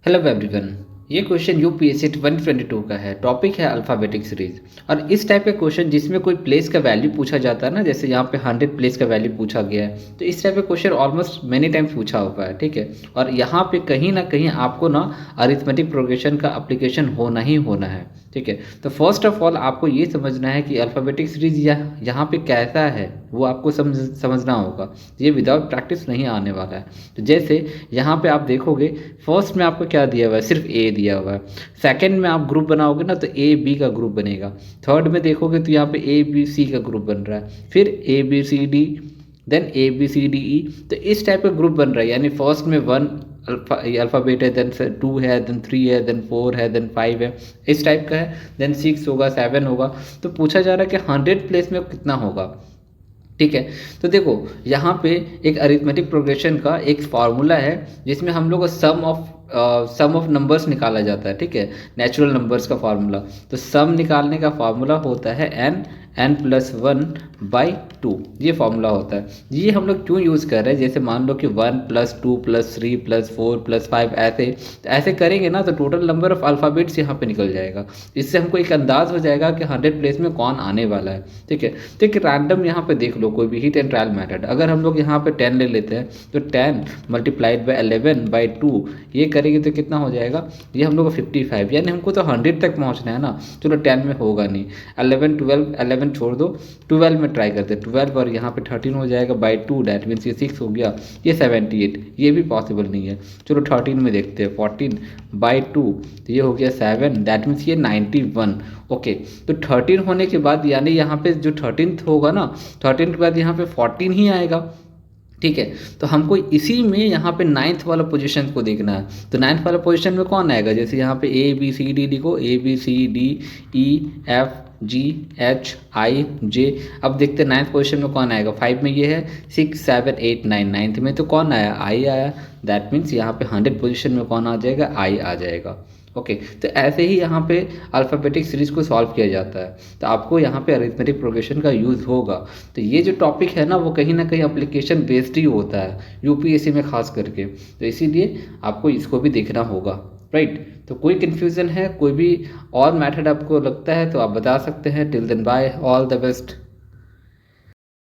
Hello everyone. ये question UPSC 2022 का है। टॉपिक है अल्फ़ाबेटिक सीरीज। और इस टाइप के क्वेश्चन जिसमें कोई प्लेस का वैल्यू पूछा जाता है ना, जैसे यहाँ पे 100 प्लेस का वैल्यू पूछा गया है, तो इस टाइप के क्वेश्चन ऑलमोस्ट मेनी टाइम्स पूछा हुआ है। ठीक है, और यहाँ पे कहीं ना कहीं आपको ना अरिथमेटिक प्रोग्रेशन का एप्लीकेशन होना ही होना है। ठीक है, तो फर्स्ट ऑफ ऑल आपको ये समझना है कि अल्फ़ाबेटिक सीरीज यहाँ पे कैसा है, वो आपको समझना होगा। ये विदाउट प्रैक्टिस नहीं आने वाला है। तो जैसे यहाँ पे आप देखोगे, फर्स्ट में आपको क्या दिया हुआ है, सिर्फ ए दिया हुआ है। सेकंड में आप ग्रुप बनाओगे ना तो ए बी का ग्रुप बनेगा। थर्ड में देखोगे तो यहाँ पे ए बी सी का ग्रुप बन रहा है, फिर A B C D, then A B C D E. तो इस टाइप का ग्रुप बन रहा है, यानी फर्स्ट में वन अल्फ़ाबेट है, देन 2 है, देन 3 है, देन 4 है, देन 5 है, इस टाइप का है। देन 6 होगा, 7 होगा। तो पूछा जा रहा है कि 100 प्लेस में कितना होगा। ठीक है, तो देखो यहाँ पे एक अरिथमेटिक प्रोग्रेशन का एक फार्मूला है जिसमें हम लोग को सम ऑफ नंबर्स निकाला जाता है। ठीक है, नेचुरल नंबर्स का फार्मूला। तो सम निकालने का फार्मूला होता है n+1/2। ये फार्मूला होता है। ये हम लोग क्यों यूज़ कर रहे हैं, जैसे मान लो कि 1+2+3+4+5 ऐसे करेंगे ना, तो टोटल नंबर ऑफ अल्फ़ाबेट्स यहाँ पे निकल जाएगा। इससे हमको एक अंदाज हो जाएगा कि 100 प्लेस में कौन आने वाला है। ठीक है, तो एक रैंडम यहाँ पे देख लो, कोई भी हिट एंड ट्रायल मेथड। अगर हम लोग यहाँ पे 10 ले लेते हैं तो 10 × 11/2 ये करेंगे तो कितना हो जाएगा, ये हम लोग को 55। यानी हमको तो 100 तक पहुँचना है ना। चलो 10 में होगा नहीं, 11 12 11 छोड़ दो, 12 में ट्राई करते हैं। 12 और यहाँ पे 13 हो जाएगा बाई 2, डैट मीन्स ये 6 हो गया, ये 78, ये भी पॉसिबल नहीं है। चलो 13 में देखते हैं, 14/2, तो ये हो गया 7, डैट मीन्स ये 91। ओके, तो 13 होने के बाद यानी यहाँ पे जो 13th होगा ना, 13 के बाद यहाँ पे 14 ही आएगा। ठीक है, तो हमको इसी में यहाँ पे 9th वाला पोजीशन को देखना है। तो 9th वाला पोजीशन में कौन आएगा, जैसे यहाँ पे ए बी सी डी लिखो, A B C D E F G H I J. अब देखते हैं 9th पोजीशन में कौन आएगा। 5 में ये है, 6 7 8 9, 9th में तो कौन आया, आई आया। दैट मीन्स यहाँ पे 100 पोजीशन में कौन आ जाएगा, आई आ जाएगा। ओके, तो ऐसे ही यहाँ पे अल्फ़ाबेटिक सीरीज को सॉल्व किया जाता है। तो आपको यहाँ पे अरिथमेटिक प्रोग्रेशन का यूज़ होगा। तो ये जो टॉपिक है ना, वो कहीं ना कहीं एप्लीकेशन बेस्ड ही होता है, यूपीएससी में खास करके। तो इसीलिए आपको इसको भी देखना होगा, राइट। तो कोई कन्फ्यूज़न है, कोई भी और मेथड आपको लगता है तो आप बता सकते हैं। Till then bye, all the best.